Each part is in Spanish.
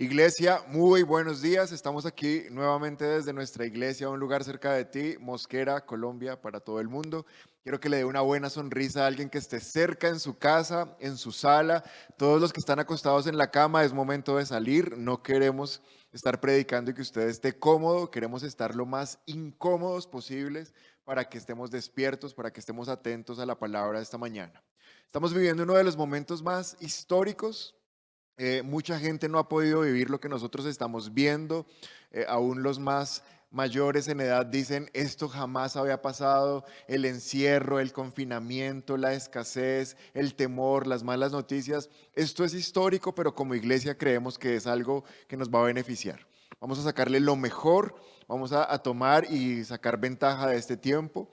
Iglesia, muy buenos días. Estamos aquí nuevamente desde nuestra iglesia, un lugar cerca de ti, Mosquera, Colombia, para todo el mundo. Quiero que le dé una buena sonrisa a alguien que esté cerca en su casa, en su sala. Todos los que están acostados en la cama, es momento de salir. No queremos estar predicando y que usted esté cómodo. Queremos estar lo más incómodos posibles para que estemos despiertos, para que estemos atentos a la palabra de esta mañana. Estamos viviendo uno de los momentos más históricos. Mucha gente no ha podido vivir lo que nosotros estamos viendo. Aún los más mayores en edad dicen, esto jamás había pasado. El encierro, el confinamiento, la escasez, el temor, las malas noticias. Esto es histórico, pero como iglesia creemos que es algo que nos va a beneficiar. Vamos a sacarle lo mejor, vamos a tomar y sacar ventaja de este tiempo.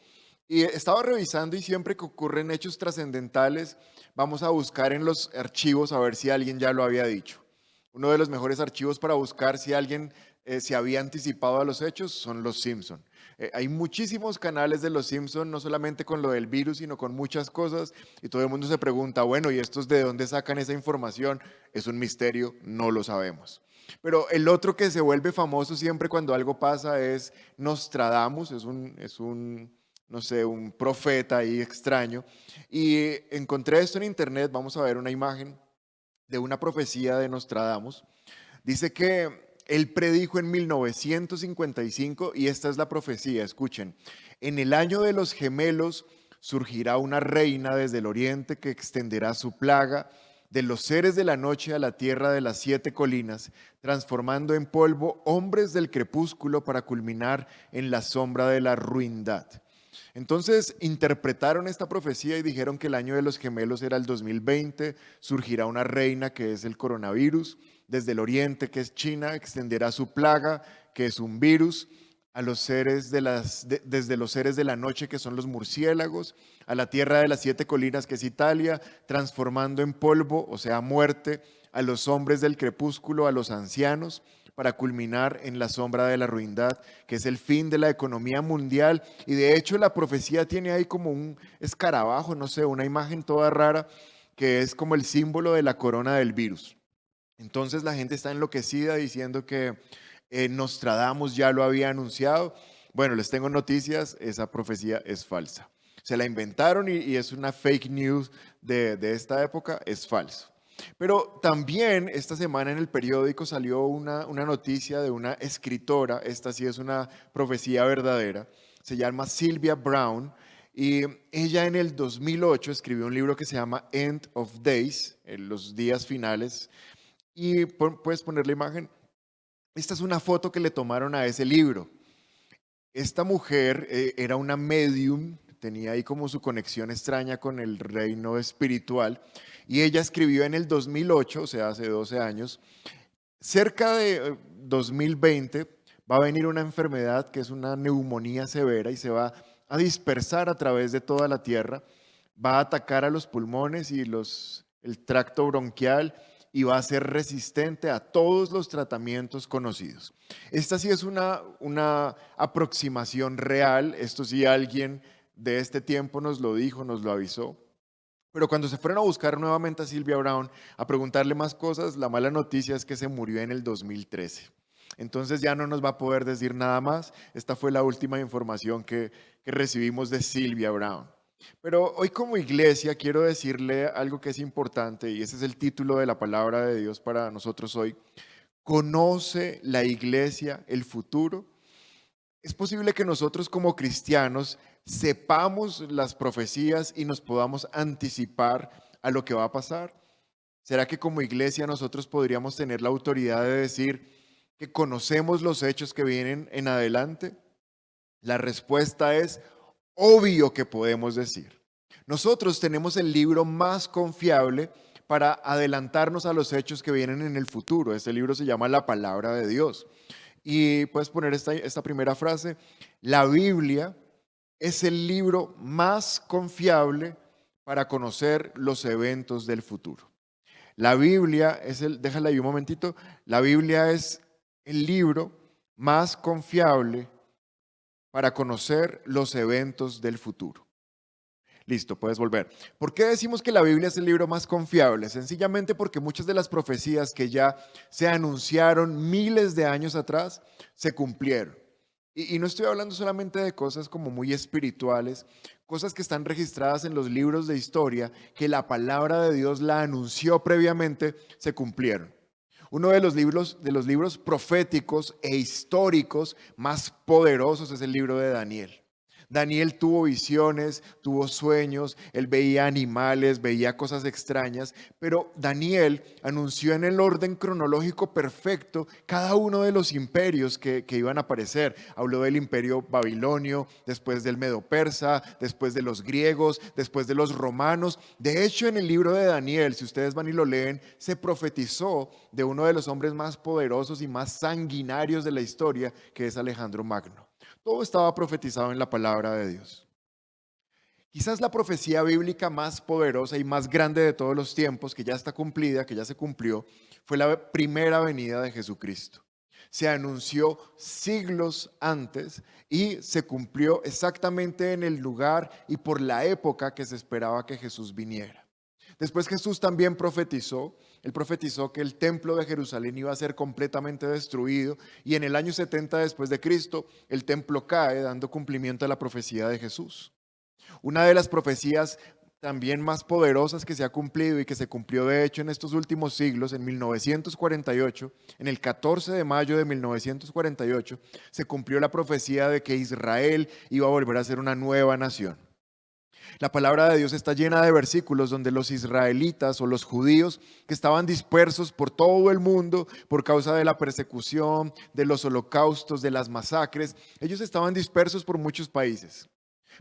Y estaba revisando y siempre que ocurren hechos trascendentales, vamos a buscar en los archivos a ver si alguien ya lo había dicho. Uno de los mejores archivos para buscar si alguien se había anticipado a los hechos son los Simpson. Hay muchísimos canales de los Simpson, no solamente con lo del virus, sino con muchas cosas. Y todo el mundo se pregunta, bueno, ¿y estos de dónde sacan esa información? Es un misterio, no lo sabemos. Pero el otro que se vuelve famoso siempre cuando algo pasa es Nostradamus, no sé, un profeta ahí extraño. Y encontré esto en internet, vamos a ver una imagen de una profecía de Nostradamus. Dice que él predijo en 1955 y esta es la profecía, escuchen, en el año de los gemelos surgirá una reina desde el oriente que extenderá su plaga de los seres de la noche a la tierra de las 7 colinas, transformando en polvo hombres del crepúsculo para culminar en la sombra de la ruindad. Entonces interpretaron esta profecía y dijeron que el año de los gemelos era el 2020, surgirá una reina que es el coronavirus, desde el oriente que es China, extenderá su plaga que es un virus, a los seres desde los seres de la noche que son los murciélagos, a la tierra de las 7 colinas que es Italia, transformando en polvo, o sea, muerte, a los hombres del crepúsculo, a los ancianos, para culminar en la sombra de la ruindad, que es el fin de la economía mundial. Y de hecho la profecía tiene ahí como un escarabajo, no sé, una imagen toda rara, que es como el símbolo de la corona del virus. Entonces la gente está enloquecida diciendo que Nostradamus ya lo había anunciado. Bueno, les tengo noticias, esa profecía es falsa. Se la inventaron y es una fake news de esta época, es falso. Pero también esta semana en el periódico salió una noticia de una escritora, esta sí es una profecía verdadera, se llama Sylvia Brown, y ella en el 2008 escribió un libro que se llama End of Days, los días finales, y puedes poner la imagen. Esta es una foto que le tomaron a ese libro. Esta mujer era una medium, tenía ahí como su conexión extraña con el reino espiritual, y ella escribió en el 2008, o sea, hace 12 años, cerca de 2020 va a venir una enfermedad que es una neumonía severa y se va a dispersar a través de toda la tierra, va a atacar a los pulmones y el tracto bronquial y va a ser resistente a todos los tratamientos conocidos. Esta sí es una aproximación real, esto sí alguien de este tiempo nos lo dijo, nos lo avisó. Pero cuando se fueron a buscar nuevamente a Sylvia Brown, a preguntarle más cosas, la mala noticia es que se murió en el 2013. Entonces ya no nos va a poder decir nada más. Esta fue la última información que recibimos de Sylvia Brown. Pero hoy como iglesia quiero decirle algo que es importante y ese es el título de la palabra de Dios para nosotros hoy. ¿Conoce la iglesia el futuro? Es posible que nosotros como cristianos sepamos las profecías y nos podamos anticipar a lo que va a pasar. ¿Será que como iglesia nosotros podríamos tener la autoridad de decir que conocemos los hechos que vienen en adelante? La respuesta es obvio que podemos decir. Nosotros tenemos el libro más confiable para adelantarnos a los hechos que vienen en el futuro. Este libro se llama La Palabra de Dios. Y puedes poner esta primera frase. La Biblia es el libro más confiable para conocer los eventos del futuro. La Biblia déjala ahí un momentito, la Biblia es el libro más confiable para conocer los eventos del futuro. Listo, puedes volver. ¿Por qué decimos que la Biblia es el libro más confiable? Sencillamente porque muchas de las profecías que ya se anunciaron miles de años atrás se cumplieron. Y no estoy hablando solamente de cosas como muy espirituales, cosas que están registradas en los libros de historia, que la palabra de Dios la anunció previamente, se cumplieron. Uno de los libros proféticos e históricos más poderosos es el libro de Daniel. Daniel tuvo visiones, tuvo sueños, él veía animales, veía cosas extrañas, pero Daniel anunció en el orden cronológico perfecto cada uno de los imperios que iban a aparecer. Habló del imperio babilonio, después del medo-persa, después de los griegos, después de los romanos. De hecho, en el libro de Daniel, si ustedes van y lo leen, se profetizó de uno de los hombres más poderosos y más sanguinarios de la historia, que es Alejandro Magno. Todo estaba profetizado en la palabra de Dios. Quizás la profecía bíblica más poderosa y más grande de todos los tiempos, que ya está cumplida, que ya se cumplió, fue la primera venida de Jesucristo. Se anunció siglos antes y se cumplió exactamente en el lugar y por la época que se esperaba que Jesús viniera. Después Jesús también profetizó, él profetizó que el templo de Jerusalén iba a ser completamente destruido y en el año 70 después de Cristo el templo cae dando cumplimiento a la profecía de Jesús. Una de las profecías también más poderosas que se ha cumplido y que se cumplió de hecho en estos últimos siglos, en 1948, en el 14 de mayo de 1948, se cumplió la profecía de que Israel iba a volver a ser una nueva nación. La palabra de Dios está llena de versículos donde los israelitas o los judíos que estaban dispersos por todo el mundo por causa de la persecución, de los holocaustos, de las masacres, ellos estaban dispersos por muchos países.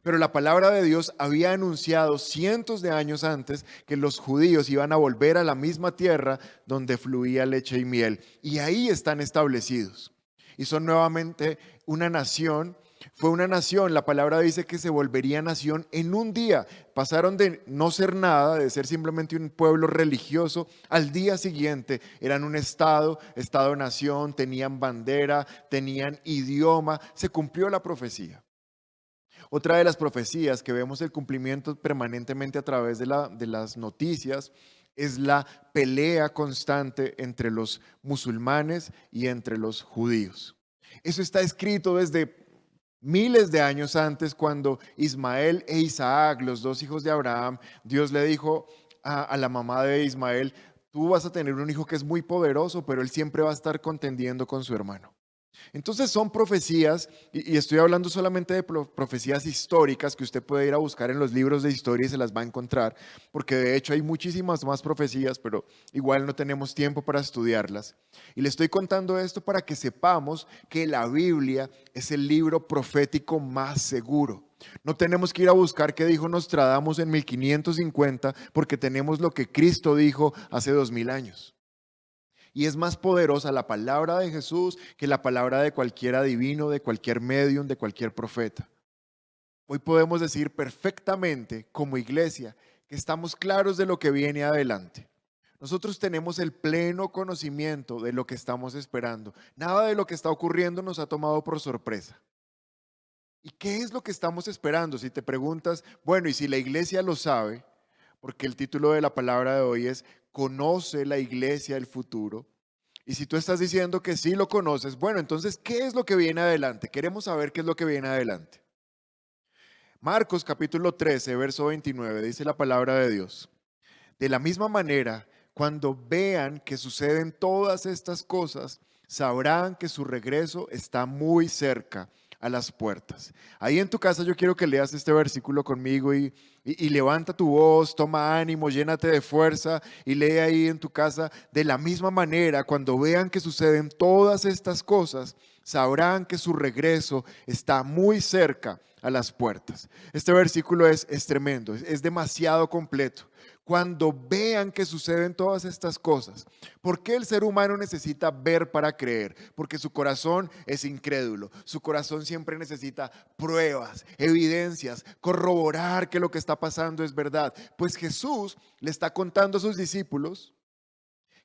Pero la palabra de Dios había anunciado cientos de años antes que los judíos iban a volver a la misma tierra donde fluía leche y miel. Y ahí están establecidos. Y son nuevamente una nación. Fue una nación, la palabra dice que se volvería nación en un día. Pasaron de no ser nada, de ser simplemente un pueblo religioso, al día siguiente eran un estado, estado-nación, tenían bandera, tenían idioma, se cumplió la profecía. Otra de las profecías que vemos el cumplimiento permanentemente a través de las noticias es la pelea constante entre los musulmanes y entre los judíos. Eso está escrito desde miles de años antes, cuando Ismael e Isaac, los dos hijos de Abraham, Dios le dijo a la mamá de Ismael: tú vas a tener un hijo que es muy poderoso, pero él siempre va a estar contendiendo con su hermano. Entonces son profecías, y estoy hablando solamente de profecías históricas que usted puede ir a buscar en los libros de historia y se las va a encontrar, porque de hecho hay muchísimas más profecías, pero igual no tenemos tiempo para estudiarlas. Y le estoy contando esto para que sepamos que la Biblia es el libro profético más seguro. No tenemos que ir a buscar qué dijo Nostradamus en 1550, porque tenemos lo que Cristo dijo hace 2000 años. Y es más poderosa la palabra de Jesús que la palabra de cualquier adivino, de cualquier medium, de cualquier profeta. Hoy podemos decir perfectamente como iglesia que estamos claros de lo que viene adelante. Nosotros tenemos el pleno conocimiento de lo que estamos esperando. Nada de lo que está ocurriendo nos ha tomado por sorpresa. ¿Y qué es lo que estamos esperando? Si te preguntas, bueno, y si la iglesia lo sabe, porque el título de la palabra de hoy es ¿conoce la iglesia el futuro? Y si tú estás diciendo que sí lo conoces, bueno, entonces, ¿qué es lo que viene adelante? Queremos saber qué es lo que viene adelante. Marcos capítulo 13, verso 29, dice la palabra de Dios. De la misma manera, cuando vean que suceden todas estas cosas, sabrán que su regreso está muy cerca, a las puertas. Ahí en tu casa yo quiero que leas este versículo conmigo y levanta tu voz, toma ánimo, llénate de fuerza y lee ahí en tu casa. De la misma manera, cuando vean que suceden todas estas cosas, sabrán que su regreso está muy cerca, a las puertas. Este versículo es tremendo, es demasiado completo. Cuando vean que suceden todas estas cosas, ¿por qué el ser humano necesita ver para creer? Porque su corazón es incrédulo, su corazón siempre necesita pruebas, evidencias, corroborar que lo que está pasando es verdad. Pues Jesús le está contando a sus discípulos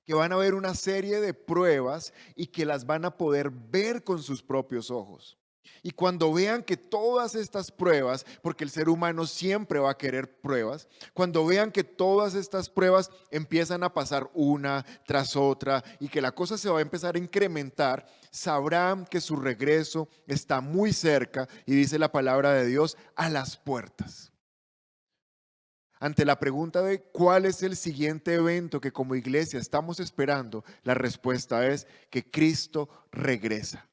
que van a ver una serie de pruebas y que las van a poder ver con sus propios ojos. Y cuando vean que todas estas pruebas, porque el ser humano siempre va a querer pruebas, cuando vean que todas estas pruebas empiezan a pasar una tras otra y que la cosa se va a empezar a incrementar, sabrán que su regreso está muy cerca y dice la palabra de Dios, a las puertas. Ante la pregunta de cuál es el siguiente evento que como iglesia estamos esperando, la respuesta es que Cristo regresa.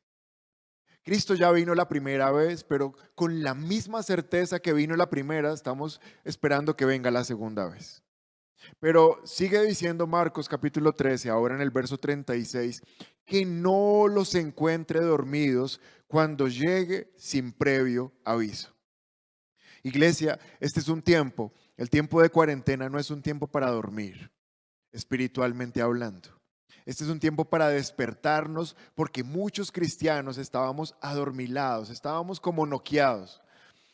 Cristo ya vino la primera vez, pero con la misma certeza que vino la primera, estamos esperando que venga la segunda vez. Pero sigue diciendo Marcos capítulo 13, ahora en el verso 36, que no los encuentre dormidos cuando llegue sin previo aviso. Iglesia, este es un tiempo, el tiempo de cuarentena no es un tiempo para dormir, espiritualmente hablando. Este es un tiempo para despertarnos porque muchos cristianos estábamos adormilados, estábamos como noqueados.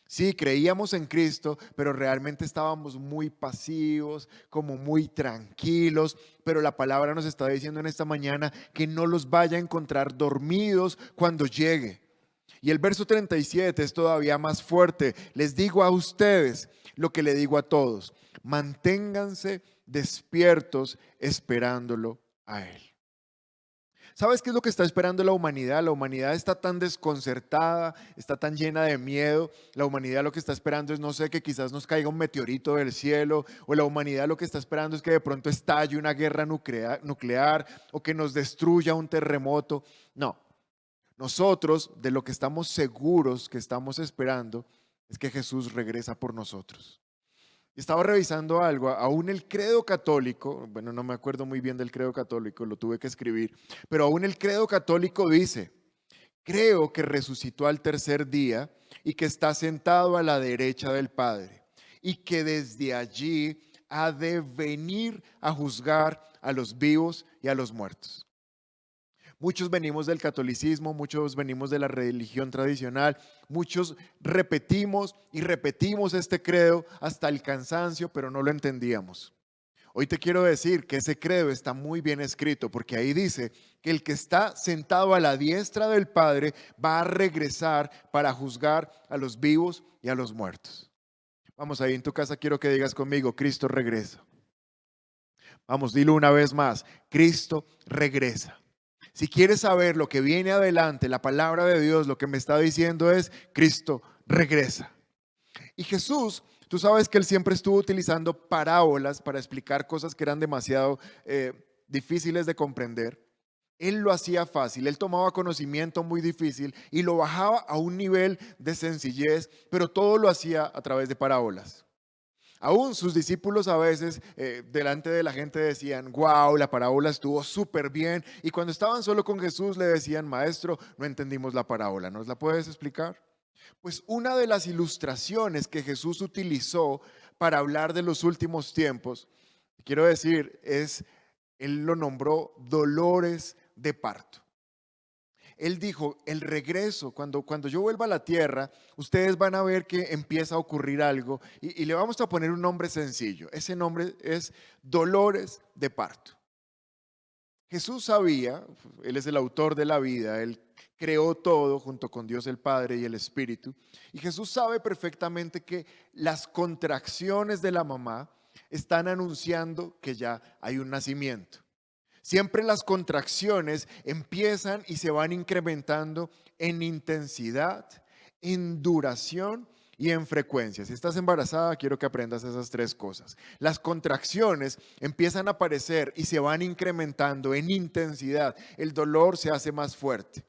Sí, creíamos en Cristo, pero realmente estábamos muy pasivos, como muy tranquilos, pero la palabra nos está diciendo en esta mañana que no los vaya a encontrar dormidos cuando llegue. Y el verso 37 es todavía más fuerte. Les digo a ustedes lo que le digo a todos, manténganse despiertos esperándolo a Él. ¿Sabes qué es lo que está esperando la humanidad? La humanidad está tan desconcertada, está tan llena de miedo. La humanidad lo que está esperando es, no sé, que quizás nos caiga un meteorito del cielo, o la humanidad lo que está esperando es que de pronto estalle una guerra nuclear o que nos destruya un terremoto. No, nosotros de lo que estamos seguros que estamos esperando es que Jesús regresa por nosotros. Estaba revisando algo, aún el credo católico, bueno, no me acuerdo muy bien del credo católico, lo tuve que escribir, pero aún el credo católico dice, creo que resucitó al tercer día y que está sentado a la derecha del Padre y que desde allí ha de venir a juzgar a los vivos y a los muertos. Muchos venimos del catolicismo, muchos venimos de la religión tradicional, muchos repetimos y repetimos este credo hasta el cansancio, pero no lo entendíamos. Hoy te quiero decir que ese credo está muy bien escrito porque ahí dice que el que está sentado a la diestra del Padre va a regresar para juzgar a los vivos y a los muertos. Vamos, ahí en tu casa quiero que digas conmigo, Cristo regresa. Vamos, dilo una vez más, Cristo regresa. Si quieres saber lo que viene adelante, la palabra de Dios lo que me está diciendo es, Cristo regresa. Y Jesús, tú sabes que él siempre estuvo utilizando parábolas para explicar cosas que eran demasiado difíciles de comprender. Él lo hacía fácil, él tomaba conocimiento muy difícil y lo bajaba a un nivel de sencillez, pero todo lo hacía a través de parábolas. Aún sus discípulos a veces delante de la gente decían, wow, la parábola estuvo súper bien. Y cuando estaban solo con Jesús le decían, maestro, no entendimos la parábola, ¿nos la puedes explicar? Pues una de las ilustraciones que Jesús utilizó para hablar de los últimos tiempos, quiero decir, él lo nombró dolores de parto. Él dijo, el regreso, cuando yo vuelva a la tierra, ustedes van a ver que empieza a ocurrir algo y le vamos a poner un nombre sencillo. Ese nombre es dolores de parto. Jesús sabía, Él es el autor de la vida, Él creó todo junto con Dios el Padre y el Espíritu. Y Jesús sabe perfectamente que las contracciones de la mamá están anunciando que ya hay un nacimiento. Siempre las contracciones empiezan y se van incrementando en intensidad, en duración y en frecuencia. Si estás embarazada, quiero que aprendas esas tres cosas. Las contracciones empiezan a aparecer y se van incrementando en intensidad. El dolor se hace más fuerte.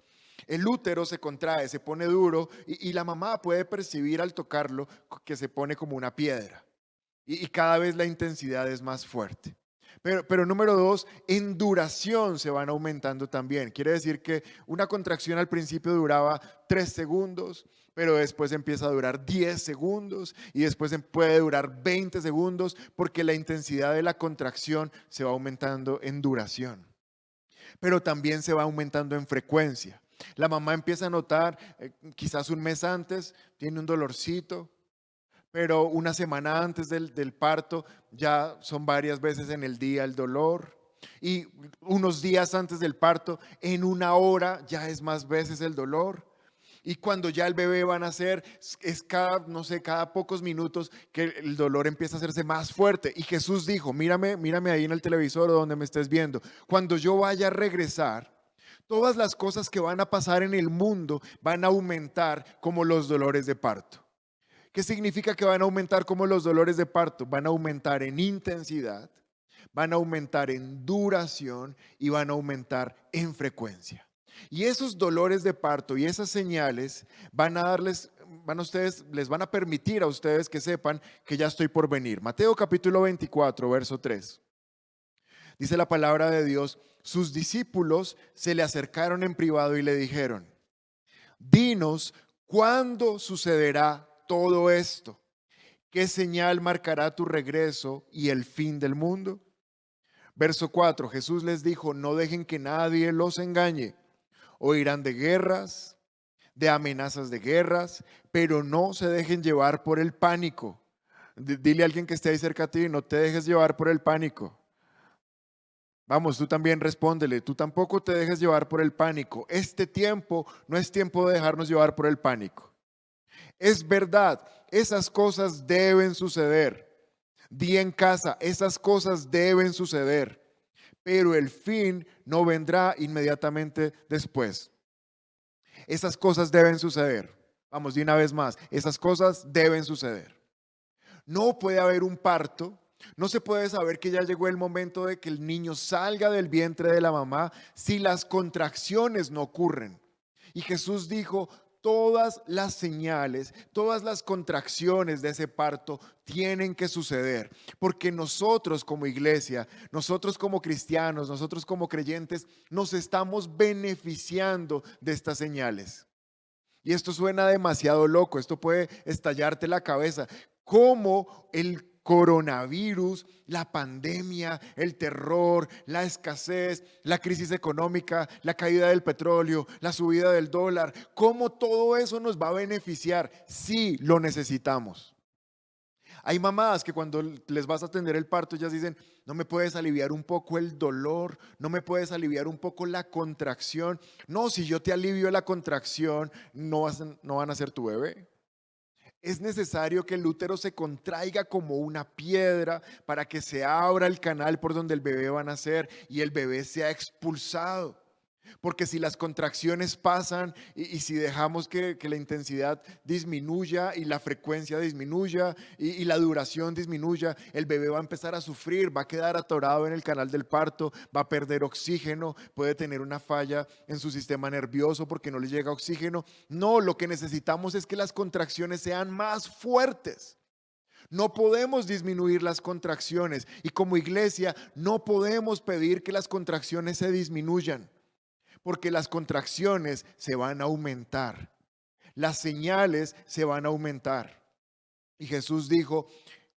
El útero se contrae, se pone duro y la mamá puede percibir al tocarlo que se pone como una piedra. Y cada vez la intensidad es más fuerte. Pero número dos, en duración se van aumentando también. Quiere decir que una contracción al principio duraba 3 segundos, pero después empieza a durar 10 segundos y después puede durar 20 segundos porque la intensidad de la contracción se va aumentando en duración. Pero también se va aumentando en frecuencia. La mamá empieza a notar, quizás un mes antes, tiene un dolorcito, pero una semana antes del parto ya son varias veces en el día el dolor. Y unos días antes del parto, en una hora ya es más veces el dolor. Y cuando ya el bebé va a nacer, es cada, no sé, cada pocos minutos que el dolor empieza a hacerse más fuerte. Y Jesús dijo, mírame, mírame ahí en el televisor o donde me estés viendo. Cuando yo vaya a regresar, todas las cosas que van a pasar en el mundo van a aumentar como los dolores de parto. ¿Qué significa que van a aumentar como los dolores de parto? Van a aumentar en intensidad, van a aumentar en duración y van a aumentar en frecuencia. Y esos dolores de parto y esas señales van a darles, van a ustedes, les van a permitir a ustedes que sepan que ya estoy por venir. Mateo capítulo 24, verso 3. Dice la palabra de Dios, sus discípulos se le acercaron en privado y le dijeron, dinos, ¿cuándo sucederá todo esto? ¿Qué señal marcará tu regreso y el fin del mundo? Verso 4, Jesús les dijo, no dejen que nadie los engañe. Oirán de guerras, de amenazas de guerras, pero no se dejen llevar por el pánico. Dile a alguien que esté ahí cerca a ti, no te dejes llevar por el pánico. Vamos, tú también respóndele, tú tampoco te dejes llevar por el pánico. Este tiempo no es tiempo de dejarnos llevar por el pánico. Es verdad, esas cosas deben suceder. Di en casa, esas cosas deben suceder, pero el fin no vendrá inmediatamente después. Esas cosas deben suceder. Vamos, de una vez más, esas cosas deben suceder. No puede haber un parto, no se puede saber que ya llegó el momento de que el niño salga del vientre de la mamá si las contracciones no ocurren. Y Jesús dijo, todas las señales, todas las contracciones de ese parto tienen que suceder, porque nosotros como iglesia, nosotros como cristianos, nosotros como creyentes, nos estamos beneficiando de estas señales. Y esto suena demasiado loco, esto puede estallarte la cabeza. ¿Cómo el coronavirus, la pandemia, el terror, la escasez, la crisis económica, la caída del petróleo, la subida del dólar, cómo todo eso nos va a beneficiar? Sí, lo necesitamos. Hay mamás que cuando les vas a atender el parto, ellas dicen, no me puedes aliviar un poco el dolor, no me puedes aliviar un poco la contracción. No, si yo te alivio la contracción, no van a ser tu bebé. Es necesario que el útero se contraiga como una piedra para que se abra el canal por donde el bebé va a nacer y el bebé sea expulsado. Porque si las contracciones pasan y si dejamos que la intensidad disminuya y la frecuencia disminuya y la duración disminuya, el bebé va a empezar a sufrir, va a quedar atorado en el canal del parto, va a perder oxígeno, puede tener una falla en su sistema nervioso porque no le llega oxígeno. No, lo que necesitamos es que las contracciones sean más fuertes. No podemos disminuir las contracciones y como iglesia no podemos pedir que las contracciones se disminuyan. Porque las contracciones se van a aumentar, las señales se van a aumentar. Y Jesús dijo,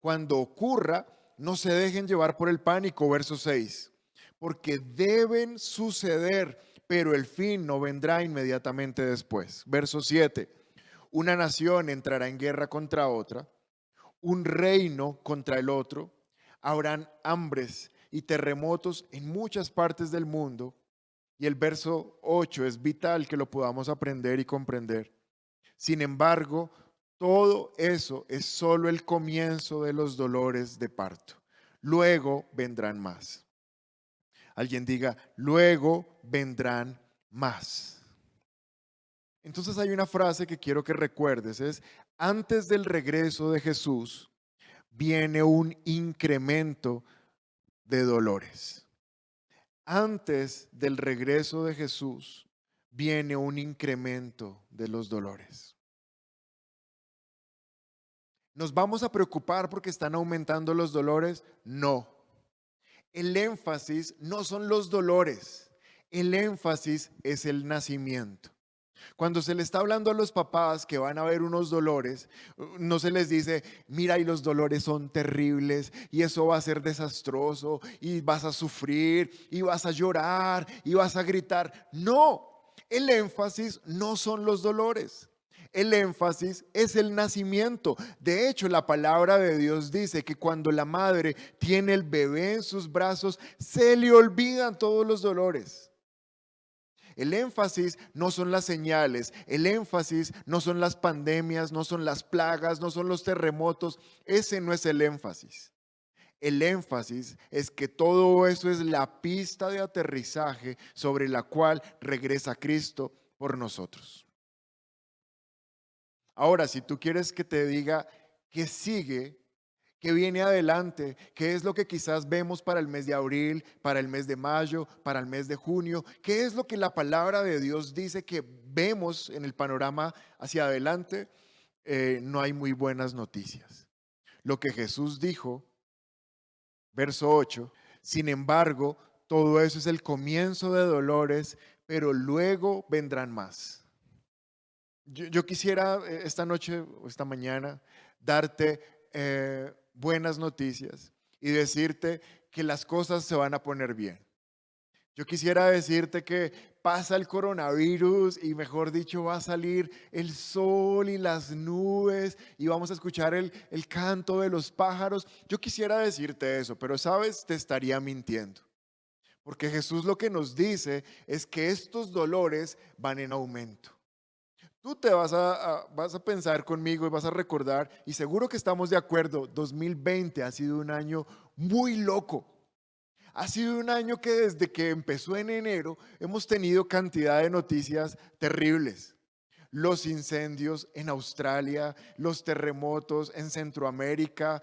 cuando ocurra, no se dejen llevar por el pánico, verso 6, porque deben suceder, pero el fin no vendrá inmediatamente después. Verso 7, una nación entrará en guerra contra otra, un reino contra el otro, habrán hambres y terremotos en muchas partes del mundo. Y el verso 8 es vital que lo podamos aprender y comprender. Sin embargo, todo eso es solo el comienzo de los dolores de parto. Luego vendrán más. Alguien diga, luego vendrán más. Entonces hay una frase que quiero que recuerdes, es, antes del regreso de Jesús viene un incremento de dolores. Antes del regreso de Jesús viene un incremento de los dolores. ¿Nos vamos a preocupar porque están aumentando los dolores? No. El énfasis no son los dolores, el énfasis es el nacimiento. Cuando se le está hablando a los papás que van a ver unos dolores, no se les dice, mira, y los dolores son terribles y eso va a ser desastroso y vas a sufrir y vas a llorar y vas a gritar. No, el énfasis no son los dolores. El énfasis es el nacimiento. De hecho, la palabra de Dios dice que cuando la madre tiene el bebé en sus brazos, se le olvidan todos los dolores. El énfasis no son las señales, el énfasis no son las pandemias, no son las plagas, no son los terremotos. Ese no es el énfasis. El énfasis es que todo eso es la pista de aterrizaje sobre la cual regresa Cristo por nosotros. Ahora, si tú quieres que te diga qué sigue, qué viene adelante, qué es lo que quizás vemos para el mes de abril, para el mes de mayo, para el mes de junio, qué es lo que la palabra de Dios dice que vemos en el panorama hacia adelante, no hay muy buenas noticias. Lo que Jesús dijo, verso 8, sin embargo, todo eso es el comienzo de dolores, pero luego vendrán más. Yo quisiera esta noche o esta mañana darte buenas noticias y decirte que las cosas se van a poner bien. Yo quisiera decirte que pasa el coronavirus y mejor dicho va a salir el sol y las nubes y vamos a escuchar el canto de los pájaros. Yo quisiera decirte eso, pero sabes, te estaría mintiendo. Porque Jesús lo que nos dice es que estos dolores van en aumento. Tú te vas a pensar conmigo y vas a recordar, y seguro que estamos de acuerdo, 2020 ha sido un año muy loco. Ha sido un año que desde que empezó en enero hemos tenido cantidad de noticias terribles. Los incendios en Australia, los terremotos en Centroamérica,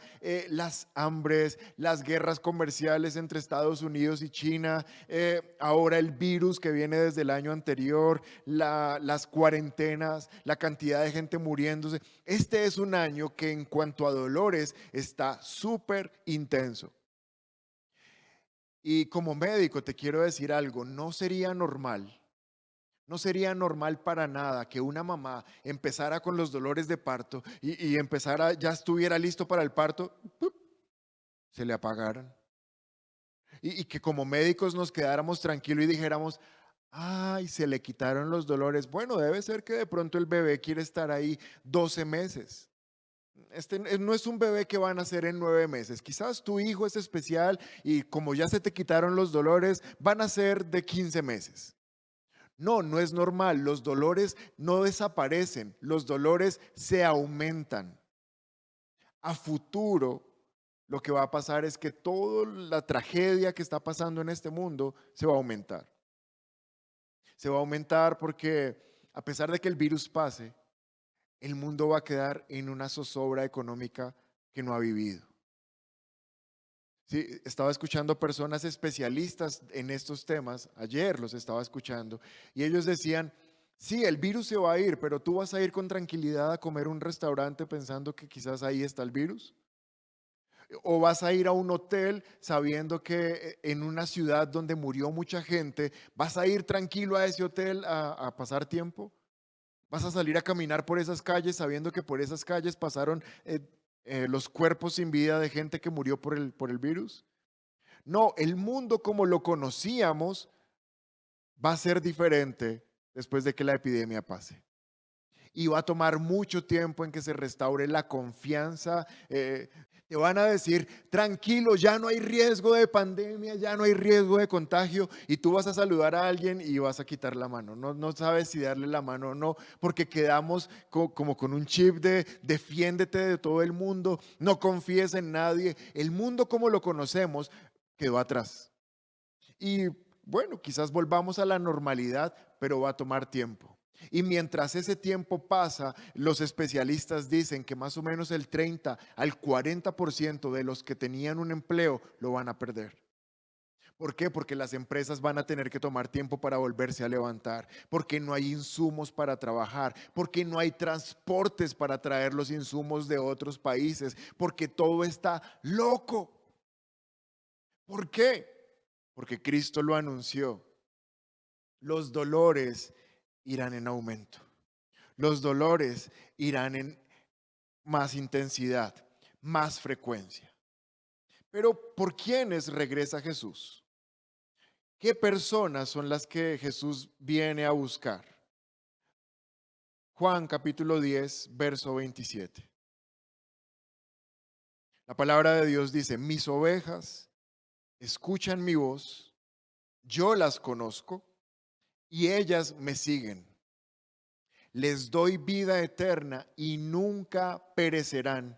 las hambres, las guerras comerciales entre Estados Unidos y China, ahora el virus que viene desde el año anterior, las cuarentenas, la cantidad de gente muriéndose. Este es un año que en cuanto a dolores está súper intenso. Y como médico te quiero decir algo, no sería normal para nada que una mamá empezara con los dolores de parto y empezara, ya estuviera listo para el parto, ¡pup!, se le apagaran. Y que como médicos nos quedáramos tranquilos y dijéramos, ay, se le quitaron los dolores. Bueno, debe ser que de pronto el bebé quiere estar ahí 12 meses. Este no es un bebé que van a nacer en 9 meses. Quizás tu hijo es especial y como ya se te quitaron los dolores, van a ser de 15 meses. No, no es normal. Los dolores no desaparecen, los dolores se aumentan. A futuro, lo que va a pasar es que toda la tragedia que está pasando en este mundo se va a aumentar. Se va a aumentar porque a pesar de que el virus pase, el mundo va a quedar en una zozobra económica que no ha vivido. Sí, estaba escuchando personas especialistas en estos temas, ayer los estaba escuchando, y ellos decían, sí, el virus se va a ir, pero tú vas a ir con tranquilidad a comer a un restaurante pensando que quizás ahí está el virus. O vas a ir a un hotel sabiendo que en una ciudad donde murió mucha gente, vas a ir tranquilo a ese hotel a pasar tiempo. Vas a salir a caminar por esas calles sabiendo que por esas calles pasaron los cuerpos sin vida de gente que murió por el virus. No, el mundo como lo conocíamos va a ser diferente después de que la epidemia pase. Y va a tomar mucho tiempo en que se restaure la confianza. Te van a decir, tranquilo, ya no hay riesgo de pandemia, ya no hay riesgo de contagio. Y tú vas a saludar a alguien y vas a quitar la mano. No, no sabes si darle la mano o no, porque quedamos como con un chip de defiéndete de todo el mundo, no confíes en nadie. El mundo como lo conocemos quedó atrás. Y bueno, quizás volvamos a la normalidad, pero va a tomar tiempo. Y mientras ese tiempo pasa, los especialistas dicen que más o menos el 30 al 40% de los que tenían un empleo lo van a perder. ¿Por qué? Porque las empresas van a tener que tomar tiempo para volverse a levantar, porque no hay insumos para trabajar, porque no hay transportes para traer los insumos de otros países, porque todo está loco. ¿Por qué? Porque Cristo lo anunció. Los dolores irán en aumento. Los dolores irán en más intensidad, más frecuencia. Pero ¿por quiénes regresa Jesús? ¿Qué personas son las que Jesús viene a buscar? Juan capítulo 10, verso 27. La palabra de Dios dice, mis ovejas escuchan mi voz, yo las conozco y ellas me siguen. Les doy vida eterna y nunca perecerán.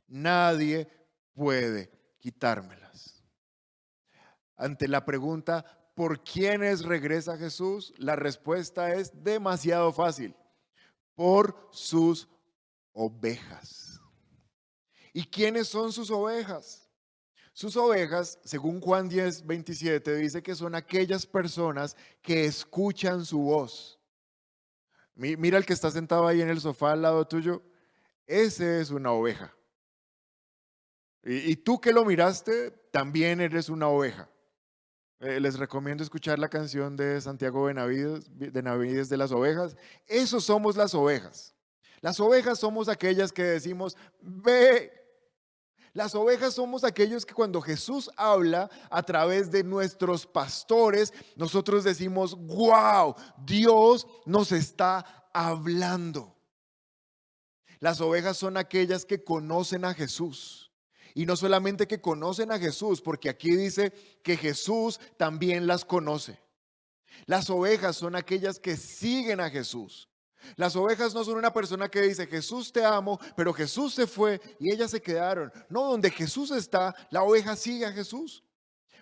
Nadie puede quitármelas. Ante la pregunta, ¿por quiénes regresa Jesús? La respuesta es demasiado fácil. Por sus ovejas. ¿Y quiénes son sus ovejas? Sus ovejas, según Juan 10:27, dice que son aquellas personas que escuchan su voz. Mira el que está sentado ahí en el sofá al lado tuyo. Ese es una oveja. Y tú que lo miraste, también eres una oveja. Les recomiendo escuchar la canción de Santiago Benavides de las ovejas. Esos somos las ovejas. Las ovejas somos aquellas que decimos, ve. Las ovejas somos aquellos que cuando Jesús habla a través de nuestros pastores, nosotros decimos, wow, Dios nos está hablando. Las ovejas son aquellas que conocen a Jesús. Y no solamente que conocen a Jesús, porque aquí dice que Jesús también las conoce. Las ovejas son aquellas que siguen a Jesús. Las ovejas no son una persona que dice, Jesús te amo, pero Jesús se fue y ellas se quedaron. No, donde Jesús está, la oveja sigue a Jesús.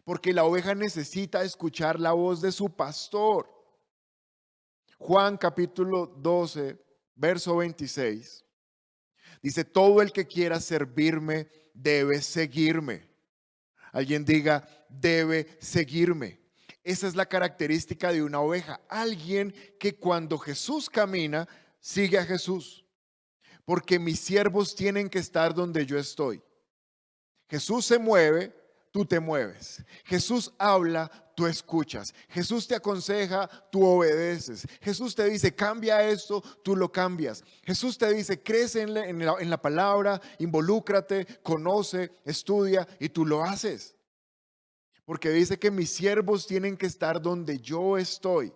Porque la oveja necesita escuchar la voz de su pastor. Juan capítulo 12, verso 26. Dice, todo el que quiera servirme debe seguirme. Alguien diga, debe seguirme. Esa es la característica de una oveja. Alguien que cuando Jesús camina, sigue a Jesús. Porque mis siervos tienen que estar donde yo estoy. Jesús se mueve, tú te mueves. Jesús habla, tú escuchas. Jesús te aconseja, tú obedeces. Jesús te dice, cambia esto, tú lo cambias. Jesús te dice, crece en la palabra, involúcrate, conoce, estudia y tú lo haces. Porque dice que mis siervos tienen que estar donde yo estoy.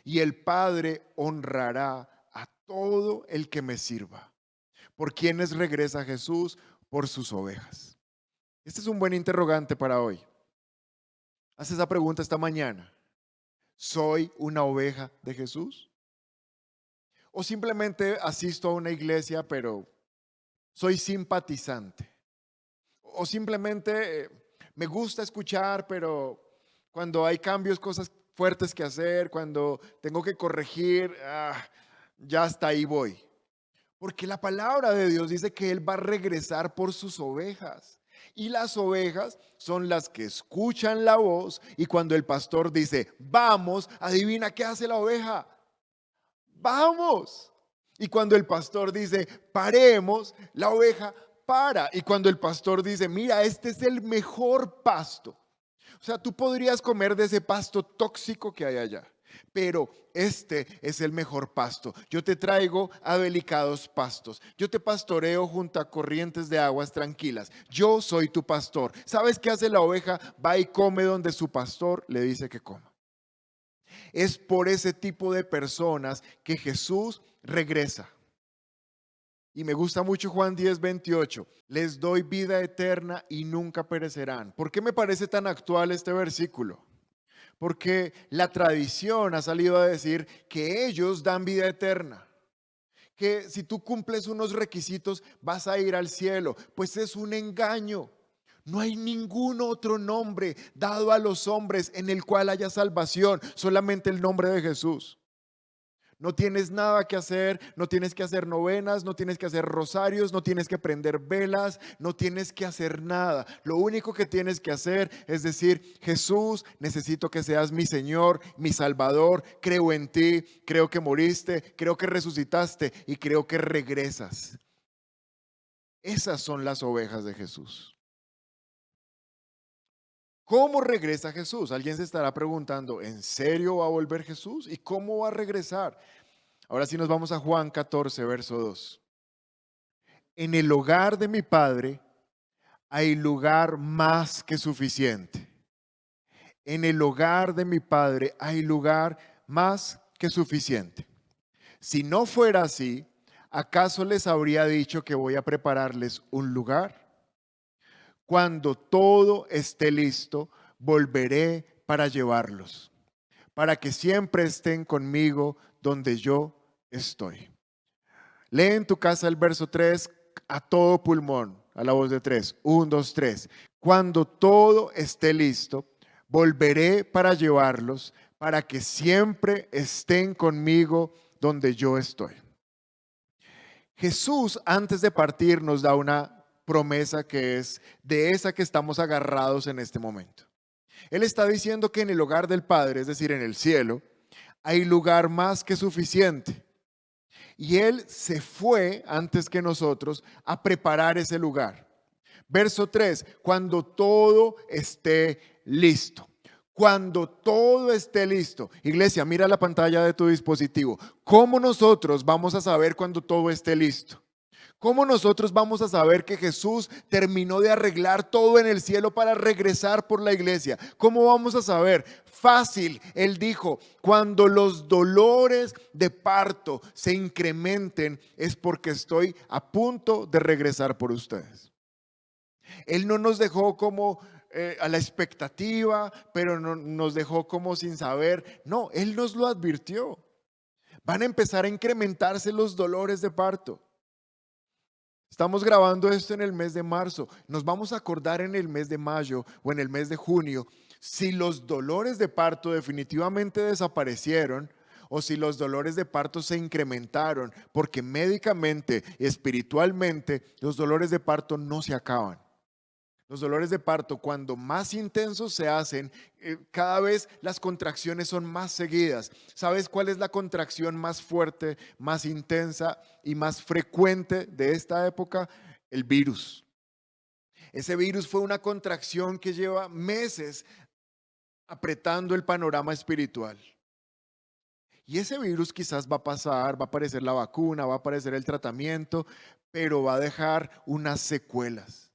Y el Padre honrará a todo el que me sirva. ¿Por quiénes regresa Jesús? Por sus ovejas. Este es un buen interrogante para hoy. Haz esa pregunta esta mañana. ¿Soy una oveja de Jesús? ¿O simplemente asisto a una iglesia, pero soy simpatizante? ¿O simplemente me gusta escuchar, pero cuando hay cambios, cosas fuertes que hacer, cuando tengo que corregir, ya hasta ahí voy? Porque la palabra de Dios dice que Él va a regresar por sus ovejas. Y las ovejas son las que escuchan la voz y cuando el pastor dice, vamos, adivina qué hace la oveja. Vamos. Y cuando el pastor dice, paremos, la oveja para. Y cuando el pastor dice, mira, este es el mejor pasto. O sea, tú podrías comer de ese pasto tóxico que hay allá, pero este es el mejor pasto. Yo te traigo a delicados pastos. Yo te pastoreo junto a corrientes de aguas tranquilas. Yo soy tu pastor. ¿Sabes qué hace la oveja? Va y come donde su pastor le dice que coma. Es por ese tipo de personas que Jesús regresa. Y me gusta mucho Juan 10:28. Les doy vida eterna y nunca perecerán. ¿Por qué me parece tan actual este versículo? Porque la tradición ha salido a decir que ellos dan vida eterna. Que si tú cumples unos requisitos vas a ir al cielo. Pues es un engaño. No hay ningún otro nombre dado a los hombres en el cual haya salvación. Solamente el nombre de Jesús. No tienes nada que hacer, no tienes que hacer novenas, no tienes que hacer rosarios, no tienes que prender velas, no tienes que hacer nada. Lo único que tienes que hacer es decir, Jesús, necesito que seas mi Señor, mi Salvador, creo en ti, creo que moriste, creo que resucitaste y creo que regresas. Esas son las ovejas de Jesús. ¿Cómo regresa Jesús? Alguien se estará preguntando, ¿en serio va a volver Jesús? ¿Y cómo va a regresar? Ahora sí nos vamos a Juan 14, verso 2. En el hogar de mi Padre hay lugar más que suficiente. En el hogar de mi Padre hay lugar más que suficiente. Si no fuera así, ¿acaso les habría dicho que voy a prepararles un lugar? Cuando todo esté listo, volveré para llevarlos, para que siempre estén conmigo donde yo estoy. Lee en tu casa el verso 3 a todo pulmón, a la voz de 3. 1, 2, 3. Cuando todo esté listo, volveré para llevarlos, para que siempre estén conmigo donde yo estoy. Jesús, antes de partir, nos da una promesa que es de esa que estamos agarrados en este momento. Él está diciendo que en el hogar del Padre, es decir, en el cielo, hay lugar más que suficiente. Y Él se fue antes que nosotros a preparar ese lugar. Verso 3, cuando todo esté listo. Cuando todo esté listo. Iglesia, mira la pantalla de tu dispositivo. ¿Cómo nosotros vamos a saber cuando todo esté listo? ¿Cómo nosotros vamos a saber que Jesús terminó de arreglar todo en el cielo para regresar por la iglesia? ¿Cómo vamos a saber? Fácil, Él dijo, cuando los dolores de parto se incrementen es porque estoy a punto de regresar por ustedes. Él no nos dejó como a la expectativa, pero no, nos dejó como sin saber. No, Él nos lo advirtió. Van a empezar a incrementarse los dolores de parto. Estamos grabando esto en el mes de marzo. Nos vamos a acordar en el mes de mayo o en el mes de junio si los dolores de parto definitivamente desaparecieron o si los dolores de parto se incrementaron, porque médicamente, espiritualmente, los dolores de parto no se acaban. Los dolores de parto, cuando más intensos se hacen, cada vez las contracciones son más seguidas. ¿Sabes cuál es la contracción más fuerte, más intensa y más frecuente de esta época? El virus. Ese virus fue una contracción que lleva meses apretando el panorama espiritual. Y ese virus quizás va a pasar, va a aparecer la vacuna, va a aparecer el tratamiento, pero va a dejar unas secuelas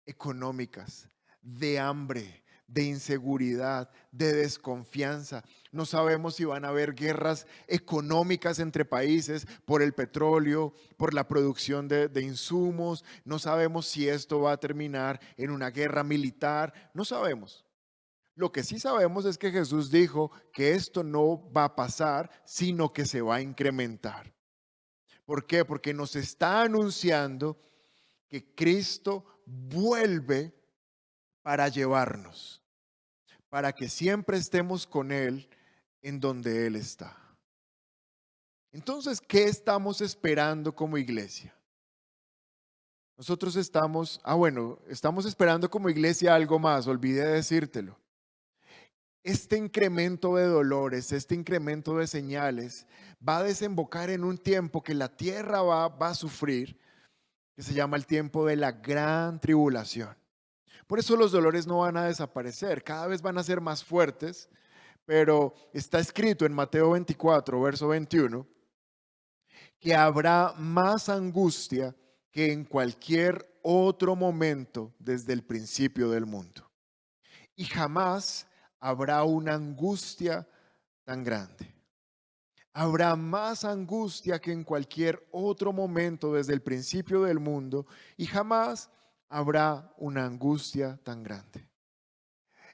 económicas, de hambre, de inseguridad, de desconfianza. No sabemos si van a haber guerras económicas entre países por el petróleo, por la producción de insumos. No sabemos si esto va a terminar en una guerra militar. No sabemos. Lo que sí sabemos es que Jesús dijo que esto no va a pasar, sino que se va a incrementar. ¿Por qué? Porque nos está anunciando que Cristo vuelve para llevarnos, para que siempre estemos con Él en donde Él está. Entonces, ¿qué estamos esperando como iglesia? Nosotros estamos esperando como iglesia algo más, olvidé decírtelo. Este incremento de dolores, este incremento de señales va a desembocar en un tiempo que la tierra va a sufrir, que se llama el tiempo de la gran tribulación. Por eso los dolores no van a desaparecer, cada vez van a ser más fuertes, pero está escrito en Mateo 24, verso 21, que habrá más angustia que en cualquier otro momento desde el principio del mundo. Y jamás habrá una angustia tan grande. Habrá más angustia que en cualquier otro momento desde el principio del mundo y jamás habrá una angustia tan grande.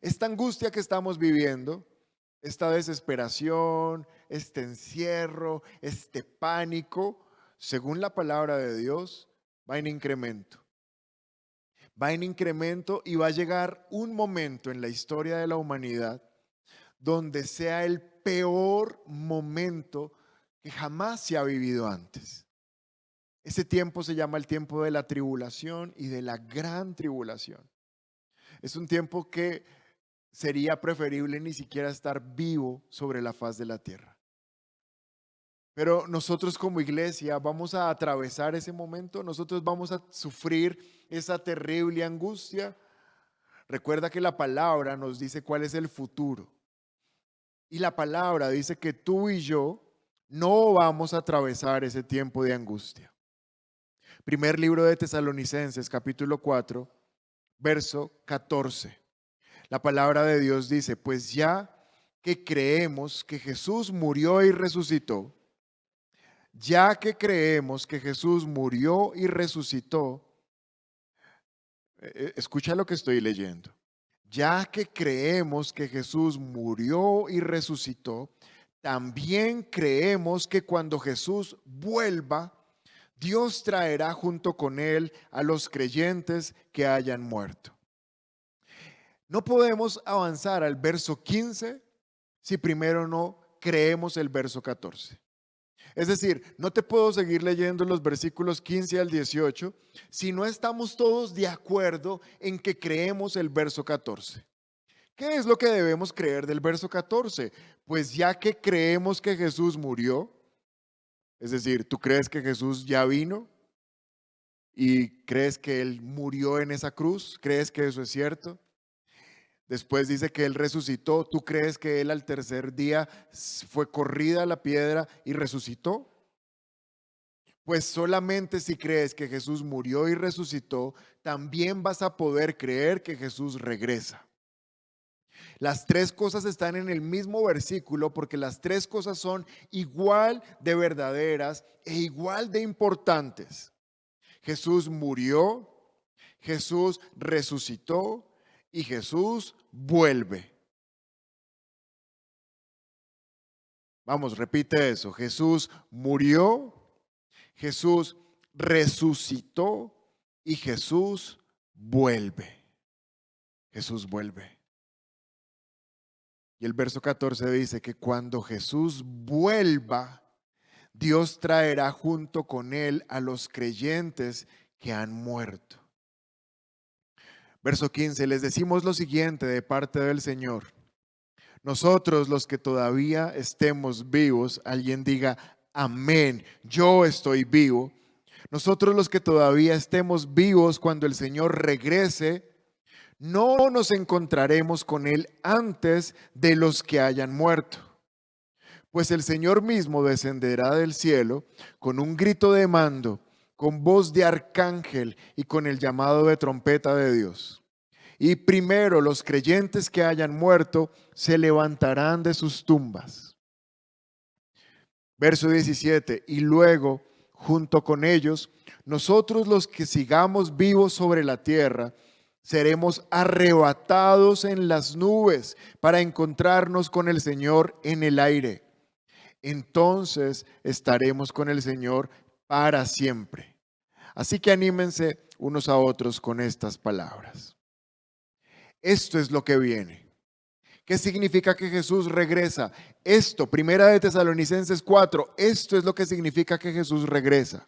Esta angustia que estamos viviendo, esta desesperación, este encierro, este pánico, según la palabra de Dios, va en incremento. Va en incremento y va a llegar un momento en la historia de la humanidad donde sea el peor momento que jamás se ha vivido antes. Ese tiempo se llama el tiempo de la tribulación y de la gran tribulación. Es un tiempo que sería preferible ni siquiera estar vivo sobre la faz de la tierra. Pero nosotros como iglesia vamos a atravesar ese momento, nosotros vamos a sufrir esa terrible angustia. Recuerda que la palabra nos dice cuál es el futuro. Y la palabra dice que tú y yo no vamos a atravesar ese tiempo de angustia. Primer libro de Tesalonicenses, capítulo 4, verso 14. La palabra de Dios dice, pues ya que creemos que Jesús murió y resucitó, ya que creemos que Jesús murió y resucitó, escucha lo que estoy leyendo. ya que creemos que Jesús murió y resucitó, también creemos que cuando Jesús vuelva, Dios traerá junto con él a los creyentes que hayan muerto. No podemos avanzar al verso 15 si primero no creemos el verso 14. Es decir, no te puedo seguir leyendo los versículos 15 al 18 si no estamos todos de acuerdo en que creemos el verso 14. ¿Qué es lo que debemos creer del verso 14? Pues ya que creemos que Jesús murió, es decir, ¿tú crees que Jesús ya vino y crees que Él murió en esa cruz? ¿Crees que eso es cierto? Después dice que Él resucitó. ¿Tú crees que Él al tercer día fue corrida la piedra y resucitó? Pues solamente si crees que Jesús murió y resucitó, también vas a poder creer que Jesús regresa. Las tres cosas están en el mismo versículo porque las tres cosas son igual de verdaderas e igual de importantes. Jesús murió, Jesús resucitó y Jesús vuelve. Vamos, repite eso. Jesús murió, Jesús resucitó y Jesús vuelve. Jesús vuelve. Y el verso 14 dice que cuando Jesús vuelva, Dios traerá junto con él a los creyentes que han muerto. Verso 15, les decimos lo siguiente de parte del Señor. Nosotros los que todavía estemos vivos, alguien diga, amén, yo estoy vivo. Nosotros los que todavía estemos vivos cuando el Señor regrese, no nos encontraremos con Él antes de los que hayan muerto. Pues el Señor mismo descenderá del cielo con un grito de mando, con voz de arcángel y con el llamado de trompeta de Dios. Y primero los creyentes que hayan muerto se levantarán de sus tumbas. Verso 17, y luego, junto con ellos, nosotros los que sigamos vivos sobre la tierra, seremos arrebatados en las nubes para encontrarnos con el Señor en el aire. Entonces estaremos con el Señor para siempre. Así que anímense unos a otros con estas palabras. Esto es lo que viene. ¿Qué significa que Jesús regresa? Esto, Primera de Tesalonicenses 4, esto es lo que significa que Jesús regresa.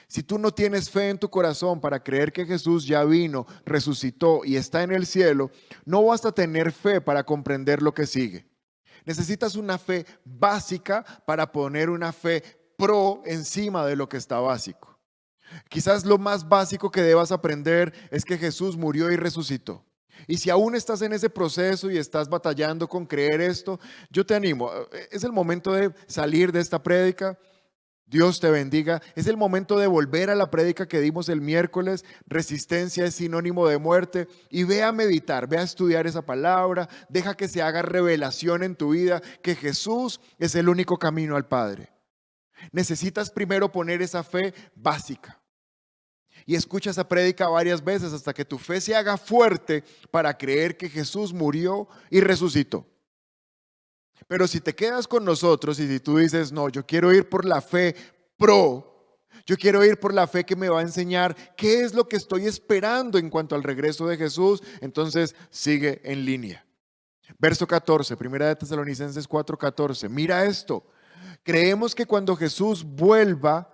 Si tú no tienes fe en tu corazón para creer que Jesús ya vino, resucitó y está en el cielo, no vas a tener fe para comprender lo que sigue. Necesitas una fe básica para poner una fe pro encima de lo que está básico. Quizás lo más básico que debas aprender es que Jesús murió y resucitó. Y si aún estás en ese proceso y estás batallando con creer esto, yo te animo. Es el momento de salir de esta prédica. Dios te bendiga. Es el momento de volver a la prédica que dimos el miércoles. Resistencia es sinónimo de muerte. Y ve a meditar, ve a estudiar esa palabra. Deja que se haga revelación en tu vida que Jesús es el único camino al Padre. Necesitas primero poner esa fe básica. Y escucha esa prédica varias veces hasta que tu fe se haga fuerte para creer que Jesús murió y resucitó. Pero si te quedas con nosotros y si tú dices, no, yo quiero ir por la fe pro, yo quiero ir por la fe que me va a enseñar qué es lo que estoy esperando en cuanto al regreso de Jesús, entonces sigue en línea. Verso 14, Primera de Tesalonicenses 4:14. Mira esto. Creemos que cuando Jesús vuelva,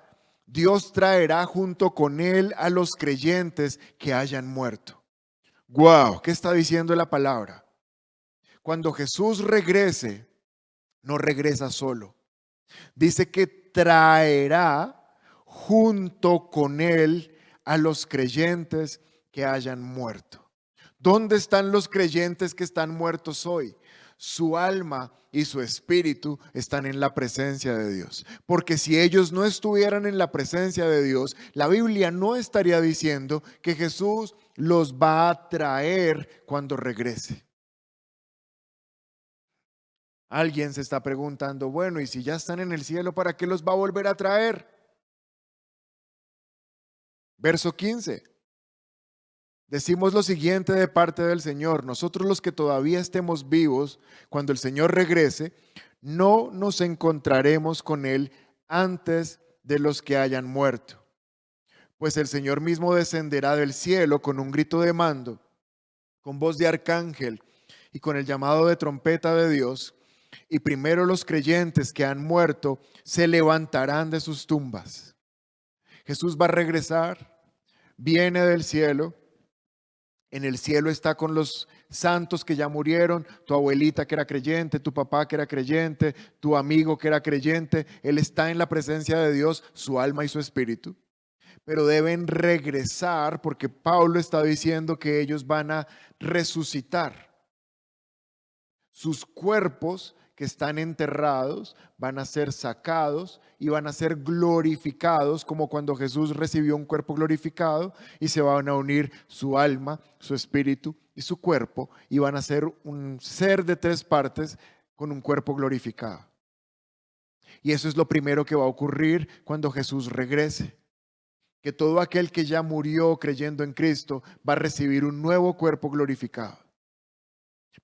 Dios traerá junto con él a los creyentes que hayan muerto. Wow, ¿qué está diciendo la palabra? Cuando Jesús regrese, no regresa solo. Dice que traerá junto con él a los creyentes que hayan muerto. ¿Dónde están los creyentes que están muertos hoy? Su alma y su espíritu están en la presencia de Dios. Porque si ellos no estuvieran en la presencia de Dios, la Biblia no estaría diciendo que Jesús los va a traer cuando regrese. Alguien se está preguntando, bueno, y si ya están en el cielo, ¿para qué los va a volver a traer? Verso 15. Decimos lo siguiente de parte del Señor: nosotros los que todavía estemos vivos, cuando el Señor regrese, no nos encontraremos con Él antes de los que hayan muerto. Pues el Señor mismo descenderá del cielo con un grito de mando, con voz de arcángel y con el llamado de trompeta de Dios, y primero los creyentes que han muerto se levantarán de sus tumbas. Jesús va a regresar, viene del cielo. En el cielo está con los santos que ya murieron, tu abuelita que era creyente, tu papá que era creyente, tu amigo que era creyente. Él está en la presencia de Dios, su alma y su espíritu. Pero deben regresar porque Pablo está diciendo que ellos van a resucitar. Sus cuerpos que están enterrados van a ser sacados y van a ser glorificados, como cuando Jesús recibió un cuerpo glorificado, y se van a unir su alma, su espíritu y su cuerpo, y van a ser un ser de 3 partes con un cuerpo glorificado. Y eso es lo primero que va a ocurrir cuando Jesús regrese, que todo aquel que ya murió creyendo en Cristo va a recibir un nuevo cuerpo glorificado.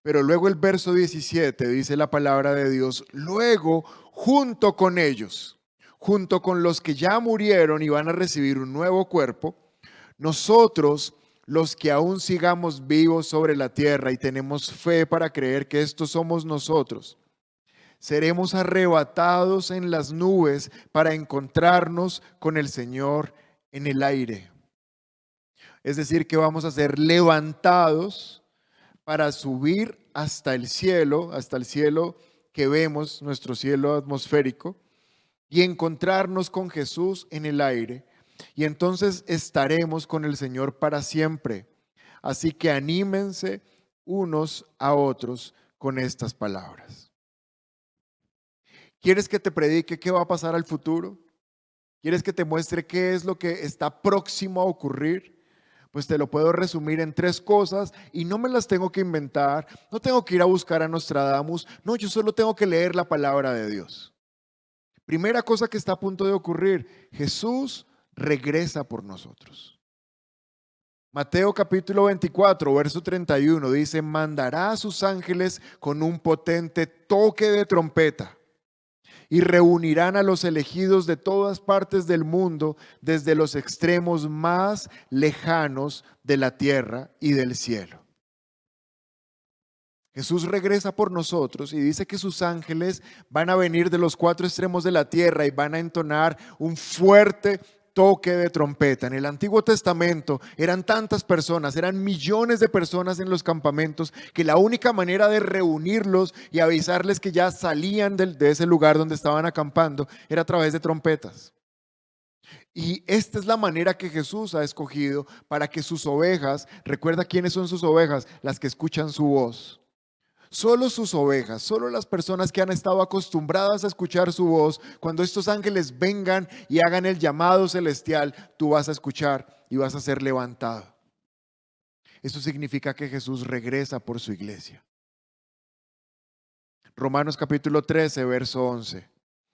Pero luego el verso 17 dice la palabra de Dios: luego, junto con ellos, junto con los que ya murieron y van a recibir un nuevo cuerpo, nosotros, los que aún sigamos vivos sobre la tierra y tenemos fe para creer que estos somos nosotros, seremos arrebatados en las nubes para encontrarnos con el Señor en el aire. Es decir, que vamos a ser levantados para subir hasta el cielo que vemos, nuestro cielo atmosférico, y encontrarnos con Jesús en el aire. Y entonces estaremos con el Señor para siempre. Así que anímense unos a otros con estas palabras. ¿Quieres que te predique qué va a pasar al futuro? ¿Quieres que te muestre qué es lo que está próximo a ocurrir? Pues te lo puedo resumir en 3 cosas y no me las tengo que inventar, no tengo que ir a buscar a Nostradamus, no, yo solo tengo que leer la palabra de Dios. Primera cosa que está a punto de ocurrir: Jesús regresa por nosotros. Mateo capítulo 24, verso 31 dice: mandará a sus ángeles con un potente toque de trompeta y reunirán a los elegidos de todas partes del mundo, desde los extremos más lejanos de la tierra y del cielo. Jesús regresa por nosotros y dice que sus ángeles van a venir de los 4 extremos de la tierra y van a entonar un fuerte toque de trompeta. En el Antiguo Testamento eran tantas personas, eran millones de personas en los campamentos, que la única manera de reunirlos y avisarles que ya salían de ese lugar donde estaban acampando era a través de trompetas. Y esta es la manera que Jesús ha escogido para que sus ovejas, recuerda quiénes son sus ovejas, las que escuchan su voz. Solo sus ovejas, solo las personas que han estado acostumbradas a escuchar su voz, cuando estos ángeles vengan y hagan el llamado celestial, tú vas a escuchar y vas a ser levantado. Eso significa que Jesús regresa por su iglesia. Romanos capítulo 13, verso 11.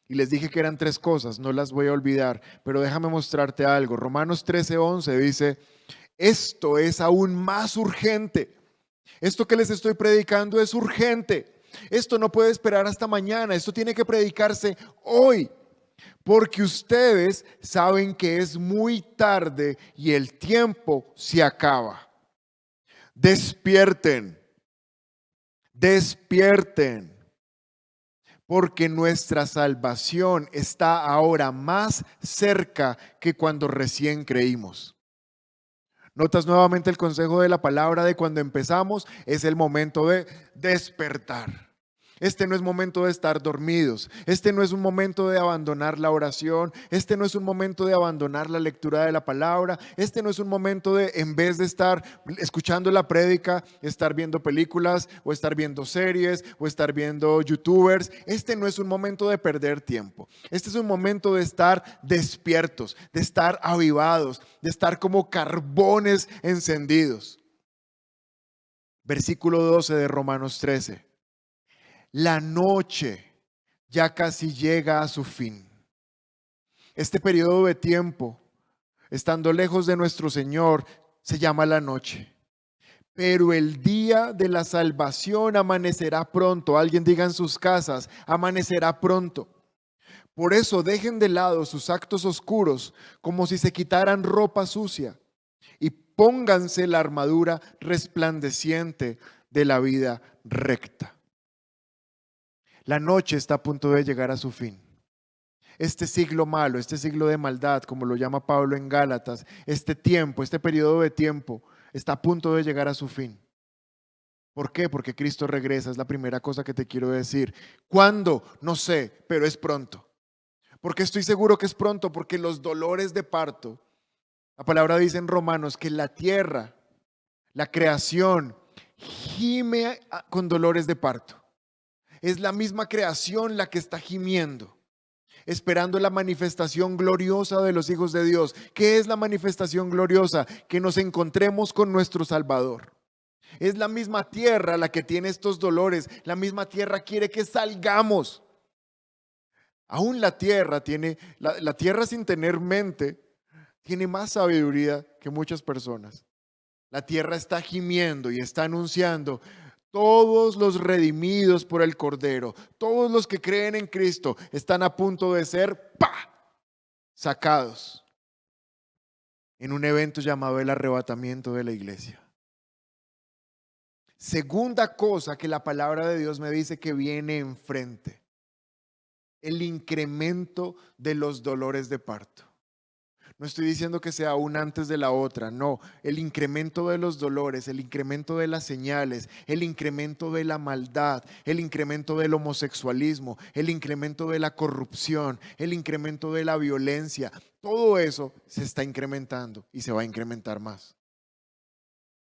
Y les dije que eran 3 cosas, no las voy a olvidar, pero déjame mostrarte algo. Romanos 13, 11 dice: esto es aún más urgente. Esto que les estoy predicando es urgente. Esto no puede esperar hasta mañana. Esto tiene que predicarse hoy. Porque ustedes saben que es muy tarde y el tiempo se acaba. Despierten. Despierten. Porque nuestra salvación está ahora más cerca que cuando recién creímos. ¿Notas nuevamente el consejo de la palabra de cuando empezamos? Es el momento de despertar. Este no es momento de estar dormidos. Este no es un momento de abandonar la oración. Este no es un momento de abandonar la lectura de la palabra. Este no es un momento de, en vez de estar escuchando la prédica, estar viendo películas o estar viendo series o estar viendo youtubers. Este no es un momento de perder tiempo. Este es un momento de estar despiertos, de estar avivados, de estar como carbones encendidos. Versículo 12 de Romanos 13. La noche ya casi llega a su fin. Este periodo de tiempo, estando lejos de nuestro Señor, se llama la noche. Pero el día de la salvación amanecerá pronto. Alguien diga en sus casas, amanecerá pronto. Por eso dejen de lado sus actos oscuros como si se quitaran ropa sucia y pónganse la armadura resplandeciente de la vida recta. La noche está a punto de llegar a su fin. Este siglo malo, este siglo de maldad, como lo llama Pablo en Gálatas, este tiempo, este periodo de tiempo, está a punto de llegar a su fin. ¿Por qué? Porque Cristo regresa, es la primera cosa que te quiero decir. ¿Cuándo? No sé, pero es pronto. Porque estoy seguro que es pronto, porque los dolores de parto, la palabra dice en Romanos que la tierra, la creación, gime con dolores de parto. Es la misma creación la que está gimiendo, esperando la manifestación gloriosa de los hijos de Dios. ¿Qué es la manifestación gloriosa? Que nos encontremos con nuestro Salvador. Es la misma tierra la que tiene estos dolores. La misma tierra quiere que salgamos. Aún la tierra tiene, la tierra sin tener mente, tiene más sabiduría que muchas personas. La tierra está gimiendo y está anunciando: todos los redimidos por el Cordero, todos los que creen en Cristo están a punto de ser sacados en un evento llamado el arrebatamiento de la iglesia. Segunda cosa que la palabra de Dios me dice que viene enfrente: el incremento de los dolores de parto. No estoy diciendo que sea una antes de la otra, no. El incremento de los dolores, el incremento de las señales, el incremento de la maldad, el incremento del homosexualismo, el incremento de la corrupción, el incremento de la violencia. Todo eso se está incrementando y se va a incrementar más.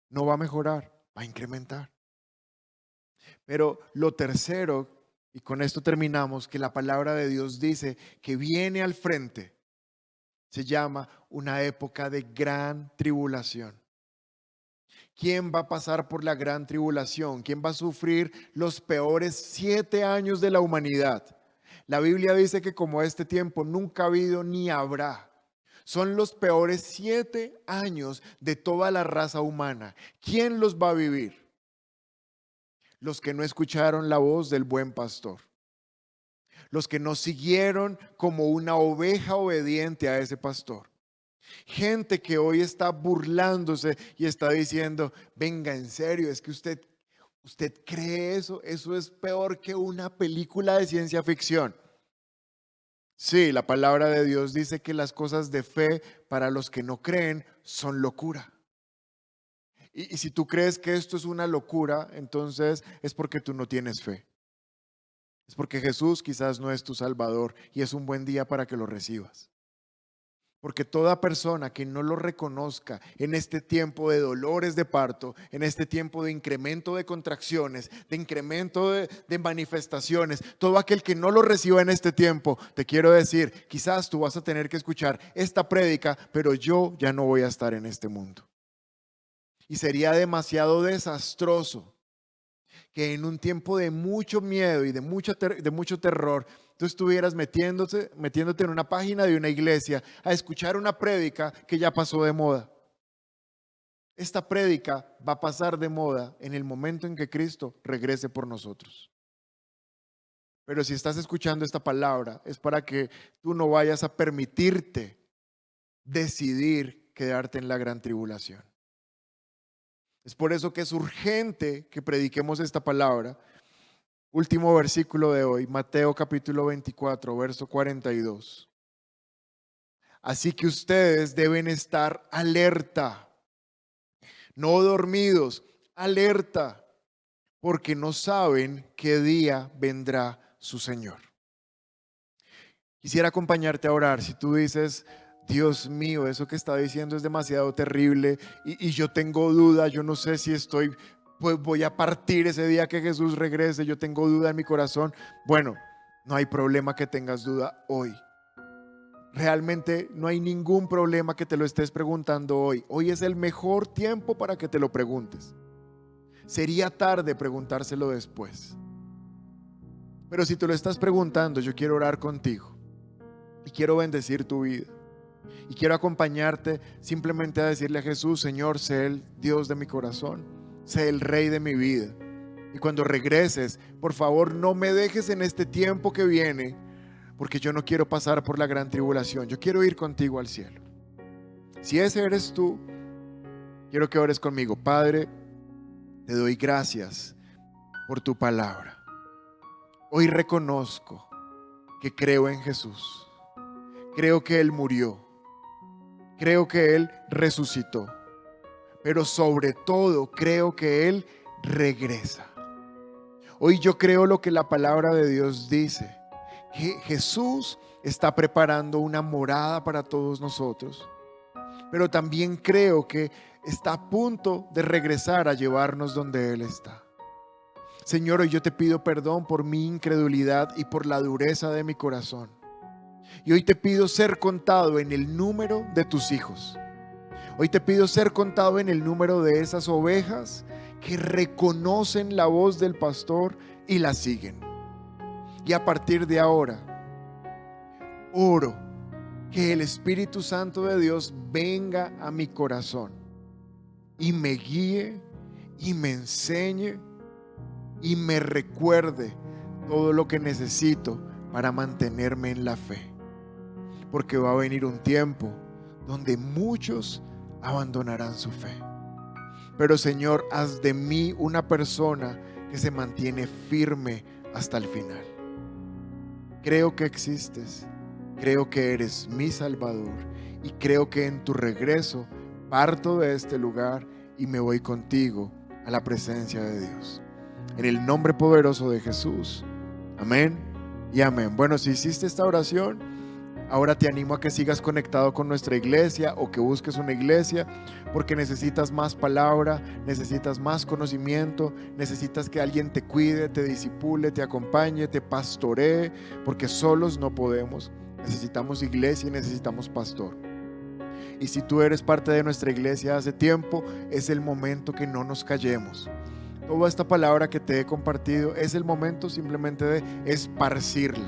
No va a mejorar, va a incrementar. Pero lo tercero, y con esto terminamos, que la palabra de Dios dice que viene al frente, se llama una época de gran tribulación. ¿Quién va a pasar por la gran tribulación? ¿Quién va a sufrir los peores 7 años de la humanidad? La Biblia dice que como este tiempo nunca ha habido ni habrá. Son los peores 7 años de toda la raza humana. ¿Quién los va a vivir? Los que no escucharon la voz del buen pastor. Los que no siguieron como una oveja obediente a ese pastor. Gente que hoy está burlándose y está diciendo: venga, en serio, es que usted cree eso es peor que una película de ciencia ficción. Sí, la palabra de Dios dice que las cosas de fe para los que no creen son locura. Y si tú crees que esto es una locura, entonces es porque tú no tienes fe. Es porque Jesús quizás no es tu Salvador y es un buen día para que lo recibas. Porque toda persona que no lo reconozca en este tiempo de dolores de parto, en este tiempo de incremento de contracciones, de incremento de manifestaciones, todo aquel que no lo reciba en este tiempo, te quiero decir, quizás tú vas a tener que escuchar esta prédica, pero yo ya no voy a estar en este mundo. Y sería demasiado desastroso que en un tiempo de mucho miedo y de mucho terror, tú estuvieras metiéndote en una página de una iglesia a escuchar una prédica que ya pasó de moda. Esta prédica va a pasar de moda en el momento en que Cristo regrese por nosotros. Pero si estás escuchando esta palabra, es para que tú no vayas a permitirte decidir quedarte en la gran tribulación. Es por eso que es urgente que prediquemos esta palabra. Último versículo de hoy, Mateo capítulo 24, verso 42. Así que ustedes deben estar alerta, no dormidos, alerta, porque no saben qué día vendrá su Señor. Quisiera acompañarte a orar. Si tú dices: Dios mío, eso que está diciendo es demasiado terrible y yo tengo duda, yo no sé si pues voy a partir ese día que Jesús regrese, yo tengo duda en mi corazón. Bueno, no hay problema que tengas duda hoy. Realmente no hay ningún problema que te lo estés preguntando hoy. Hoy es el mejor tiempo para que te lo preguntes. Sería tarde preguntárselo después. Pero si te lo estás preguntando, yo quiero orar contigo y quiero bendecir tu vida. Y quiero acompañarte simplemente a decirle a Jesús: Señor, sé el Dios de mi corazón, sé el Rey de mi vida. Y cuando regreses, por favor, no me dejes en este tiempo que viene, porque yo no quiero pasar por la gran tribulación. Yo quiero ir contigo al cielo. Si ese eres tú, quiero que ores conmigo. Padre, te doy gracias por tu palabra. Hoy reconozco que creo en Jesús. Creo que Él murió. Creo que Él resucitó. Pero sobre todo creo que Él regresa. Hoy yo creo lo que la palabra de Dios dice, que Jesús está preparando una morada para todos nosotros. Pero también creo que está a punto de regresar a llevarnos donde Él está. Señor, hoy yo te pido perdón por mi incredulidad y por la dureza de mi corazón. Y hoy te pido ser contado en el número de tus hijos. Hoy te pido ser contado en el número de esas ovejas que reconocen la voz del pastor y la siguen. Y a partir de ahora, oro que el Espíritu Santo de Dios venga a mi corazón y me guíe y me enseñe y me recuerde todo lo que necesito para mantenerme en la fe. Porque va a venir un tiempo donde muchos abandonarán su fe. Pero Señor, haz de mí una persona que se mantiene firme hasta el final. Creo que existes, creo que eres mi Salvador y creo que en tu regreso parto de este lugar y me voy contigo a la presencia de Dios. En el nombre poderoso de Jesús. Amén y amén. Bueno, si hiciste esta oración, ahora te animo a que sigas conectado con nuestra iglesia o que busques una iglesia, porque necesitas más palabra, necesitas más conocimiento, necesitas que alguien te cuide, te discipule, te acompañe, te pastoree, porque solos no podemos. Necesitamos iglesia y necesitamos pastor. Y si tú eres parte de nuestra iglesia hace tiempo, es el momento que no nos callemos. Toda esta palabra que te he compartido es el momento simplemente de esparcirla.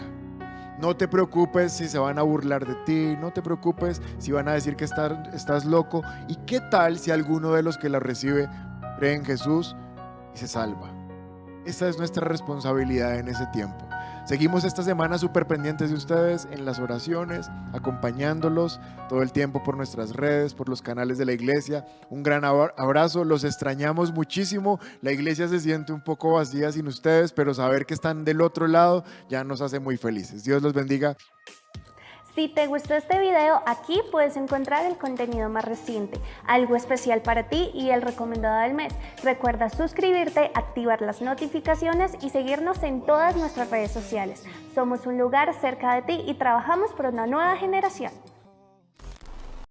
No te preocupes si se van a burlar de ti, no te preocupes si van a decir que estás loco. ¿Y qué tal si alguno de los que la recibe cree en Jesús y se salva? Esta es nuestra responsabilidad en ese tiempo. Seguimos esta semana súper pendientes de ustedes en las oraciones, acompañándolos todo el tiempo por nuestras redes, por los canales de la iglesia. Un gran abrazo, los extrañamos muchísimo. La iglesia se siente un poco vacía sin ustedes, pero saber que están del otro lado ya nos hace muy felices. Dios los bendiga. Si te gustó este video, aquí puedes encontrar el contenido más reciente, algo especial para ti y el recomendado del mes. Recuerda suscribirte, activar las notificaciones y seguirnos en todas nuestras redes sociales. Somos un lugar cerca de ti y trabajamos por una nueva generación.